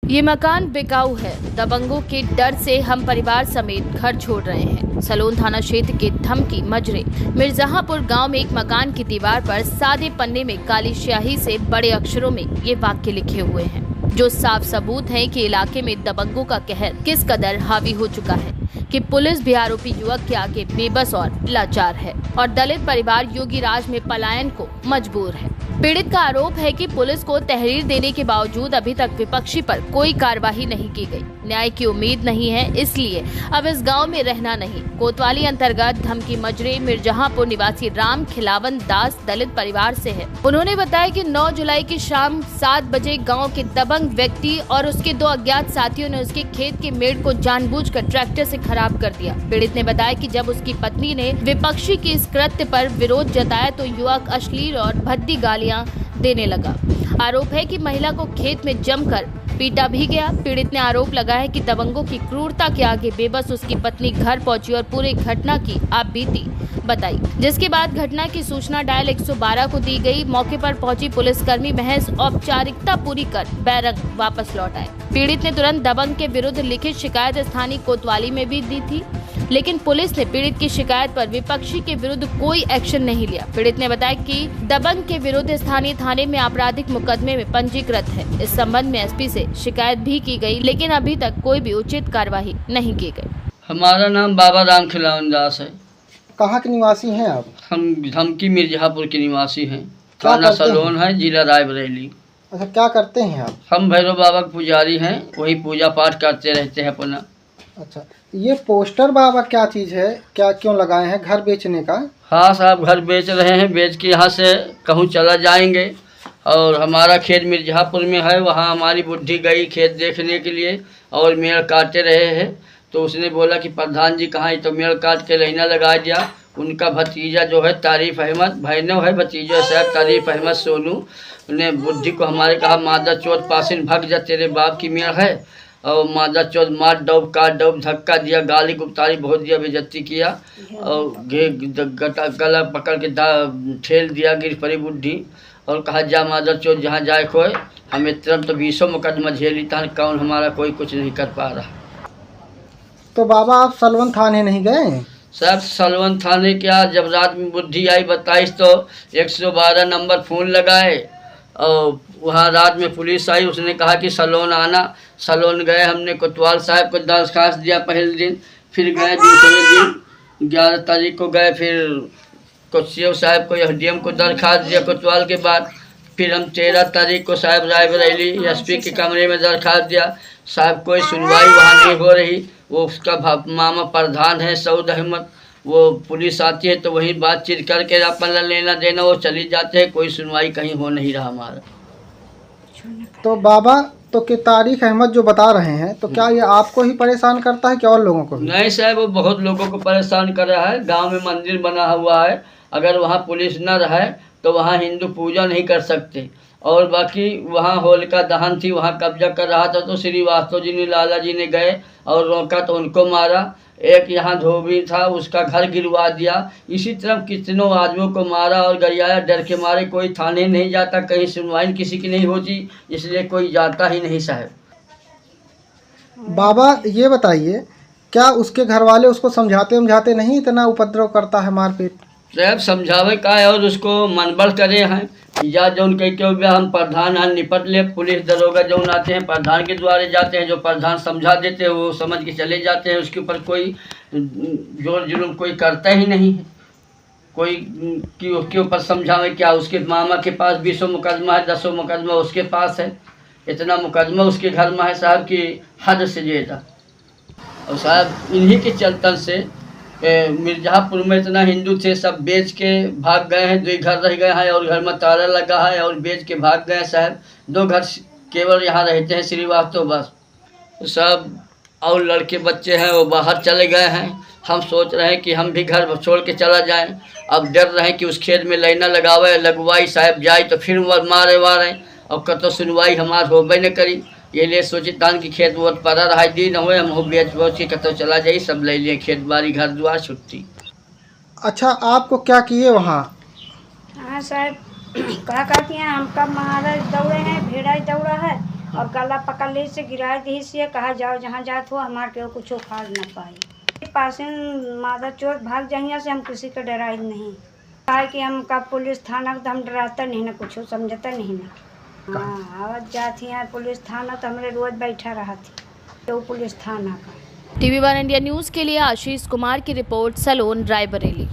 ये मकान बिकाऊ है। दबंगों के डर से हम परिवार समेत घर छोड़ रहे हैं। सलोन थाना क्षेत्र के धमकी मजरे मिर्जापुर गांव में एक मकान की दीवार पर सादे पन्ने में काली स्याही से बड़े अक्षरों में ये वाक्य लिखे हुए हैं, जो साफ सबूत है कि इलाके में दबंगों का कहर किस कदर हावी हो चुका है कि पुलिस भी आरोपी युवक के आगे बेबस और लाचार है और दलित परिवार योगी राज में पलायन को मजबूर है। पीड़ित का आरोप है कि पुलिस को तहरीर देने के बावजूद अभी तक विपक्षी पर कोई कार्रवाई नहीं की गई। न्याय की उम्मीद नहीं है, इसलिए अब इस गांव में रहना नहीं। कोतवाली अंतर्गत धमकी मजरे मिर्जापुर निवासी राम खिलावन दास दलित परिवार से है। उन्होंने बताया कि 9 जुलाई की शाम 7 बजे गांव के दबंग व्यक्ति और उसके 2 अज्ञात साथियों ने उसके खेत के मेड़ को जानबूझकर ट्रैक्टर से खराब कर दिया। पीड़ित ने बताया कि जब उसकी पत्नी ने विपक्षी के इस कृत्य पर विरोध जताया तो युवक अश्लील और भद्दी गालियां देने लगा। आरोप है कि महिला को खेत में जमकर पीटा भी गया। पीड़ित ने आरोप लगाया है कि दबंगों की क्रूरता के आगे बेबस उसकी पत्नी घर पहुंची और पूरी घटना की आपबीती बताई, जिसके बाद घटना की सूचना डायल 112 को दी गई। मौके पर पहुंची पुलिसकर्मी महज औपचारिकता पूरी कर बैरक वापस लौट आए। पीड़ित ने तुरंत दबंग के विरुद्ध लिखित शिकायत स्थानीय कोतवाली में भी दी थी, लेकिन पुलिस ने पीड़ित की शिकायत पर विपक्षी के विरुद्ध कोई एक्शन नहीं लिया। पीड़ित ने बताया कि दबंग के विरुद्ध स्थानीय थाने में आपराधिक मुकदमे में पंजीकृत है। इस संबंध में एसपी से शिकायत भी की गई, लेकिन अभी तक कोई भी उचित कार्यवाही नहीं की गई। हमारा नाम बाबा राम खिलावन दास है। कहाँ के निवासी हैं आप? हम धमकी मिर्जापुर के निवासी हैं। थाना सलोन है, जिला रायबरेली। अच्छा, क्या करते हैं आप? हम भैरव बाबा के पुजारी हैं, वही पूजा पाठ करते रहते हैं अपना। अच्छा, ये पोस्टर बाबा क्या चीज़ है, क्या क्यों लगाए हैं? घर बेचने का? हाँ साहब, घर बेच रहे हैं। बेच के यहाँ से कहूँ चला जाएंगे। और हमारा खेत मिर्जापुर में है, वहाँ हमारी बुढ़ी गई खेत देखने के लिए और मेड़ काटे रहे हैं। तो उसने बोला कि प्रधान जी कहाँ है, तो मेड़ काट के लाइना लगा दिया। उनका भतीजा जो है तारीफ अहमद, भैनव है भतीजा साहब तारीफ अहमद सोनू ने बुढ़ी को हमारे कहा मादा चोट पासिन भग जा, तेरे बाप की मेड़ है। और मादा चौथ मार डब काट डब धक्का दिया, गाली गुप्तारी बहुत दिया, बेइज्जती किया और गला पकड़ के ठेल दिया, गिर पड़ी बुढ़ी और कहा जा मादा चौथ जहाँ जाए खोए। हमें तरफ तो 20 मुकदमा झेली तहन कौन हमारा कोई कुछ नहीं कर पा रहा। तो बाबा आप सलवन थाने नहीं गए? साहब सलवन थाने क्या, जब रात में बुढ़ी आई 22 तो 112 नंबर फ़ोन लगाए और वहाँ रात में पुलिस आई। उसने कहा कि सलोन आना। सलोन गए, हमने कोतवाल साहब को दरख्वास्त दिया पहले दिन, फिर गए दूसरे दिन 11 तारीख को गए, फिर कोशियो साहब को एसडीएम को दरख्वास्त दिया कोतवाल के बाद। फिर हम 13 तारीख को साहब रायबरेली एसपी के कमरे में दरख्वास्त दिया। साहब कोई सुनवाई वहाँ नहीं हो रही। वो उसका मामा प्रधान है सऊद अहमद, वो पुलिस आती है तो वही बातचीत करके अपन लेना देना वो चली जाते हैं, कोई सुनवाई कहीं हो नहीं रहा हमारा। तो बाबा तो कि तारीख अहमद जो बता रहे हैं, तो क्या ये आपको ही परेशान करता है कि और लोगों को भी? नहीं साहब, वो बहुत लोगों को परेशान कर रहा है। गांव में मंदिर बना हुआ है, अगर वहाँ पुलिस न रहे तो वहाँ हिंदू पूजा नहीं कर सकते। और बाकी वहाँ होलिका दहन थी, वहाँ कब्जा कर रहा था तो श्रीवास्तव जी ने लाला जी ने गए और रोका तो उनको मारा। एक यहाँ धोबी था, उसका घर गिरवा दिया। इसी तरह कितनों आदमियों को मारा और गरियाया। डर के मारे कोई थाने नहीं जाता, कहीं सुनवाई किसी की नहीं होती, इसलिए कोई जाता ही नहीं साहब। बाबा ये बताइए, क्या उसके घर वाले उसको समझाते नहीं, इतना उपद्रव करता है मारपीट? साहब समझावे का है और उसको मनबल करे हैं या जो उनके क्यों हम प्रधान हैं निपट ले। पुलिस दरोगा जो आते हैं प्रधान के द्वारे जाते हैं, जो प्रधान समझा देते हैं वो समझ के चले जाते हैं। उसके ऊपर कोई जोर जुलूम कोई करता ही नहीं है। कोई कि उसके ऊपर समझावे क्या, उसके मामा के पास 20 मुकदमा है, 10 मुकदमा उसके पास है। इतना मुकदमा उसके घर में है साहब की हद से ज़्यादा। और साहब इन्हीं के चलतन से मिर्जापुर में इतना हिंदू थे, सब बेच के भाग गए हैं। 2 घर रह गए हैं और घर में ताला लगा है और बेच के भाग गए साहब। 2 घर केवल यहाँ रहते हैं श्रीवास्तव बस। सब और लड़के बच्चे हैं वो बाहर चले गए हैं। हम सोच रहे हैं कि हम भी घर छोड़ के चला जाएं। अब डर रहे हैं कि उस खेत में लाइना लगावे लगवाई साहब जाए तो फिर मारे वारे और कतो सुनवाई हमार होबे न करी। ये लिए सोचे तान की खेत बहुत पड़ा रहा दिन हुए, हम हो बेच के कतो चला जाए, सब ले लिए खेत बाड़ी घर द्वार छुट्टी। अच्छा, आपको क्या किए वहाँ? हाँ साहब, क्या कहती हैं, हम कब महाराज दौड़े हैं, भेड़ा दौड़ा है और गला पकड़ ले से गिरा दी से कहा जाओ जहाँ जात हो हमारे के कुछ उखाड़ न पाए। पास मादा चोर भाग जाइए से हम किसी का डराई नहीं। कहा कि हम का पुलिस थाना तो हम डराता नहीं ना, कुछ समझता नहीं ना। हाँ आवाज जाती है पुलिस थाना तो हमरे रोज बैठा रहा थी तो पुलिस थाना का। TV1 इंडिया न्यूज के लिए आशीष कुमार की रिपोर्ट, सलोन, रायबरेली।